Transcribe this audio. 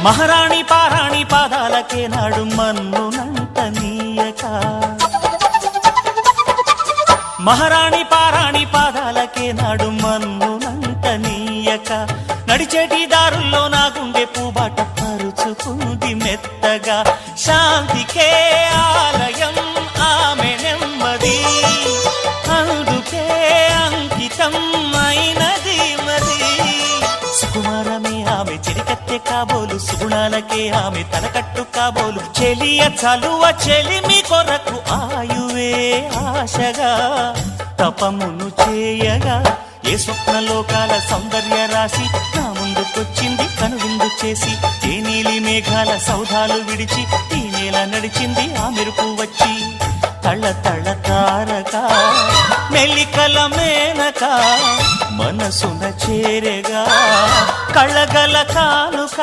మహారాణి పారాణి పాదాలకే నాడు మన్నునంట నీయక మహారాణి పారాణి పాదాలకే నాడు మన్నునంట నీయక నడిచేటి దారుల్లో నా గుండె పూబాట పరుచుకుంది మెత్తగా శాంతికే ఆలయం ఆమె నెమ్మది అందుకే అంకితం అయినది మది సుకుమారమే ఆమె చెలికత్తె కాబోలు సుగుణాలకే ఆమె తలకట్టు కాబోలు చెలియ చలువ చెలిమి కొరకు ఆయువే ఆశగా తపమును చేయగా ఏ స్వప్నలోకాల సౌందర్య రాశి నా ముందుకొచ్చింది కనువిందు చేసి ఏ నీలి మేఘాల సౌధాలు విడిచి ఈ నేల నడిచింది ఆ మెరుపు వచ్చి తళ తళ తారక మెలికల మేనక మనసున చేరగా కళగల కానుక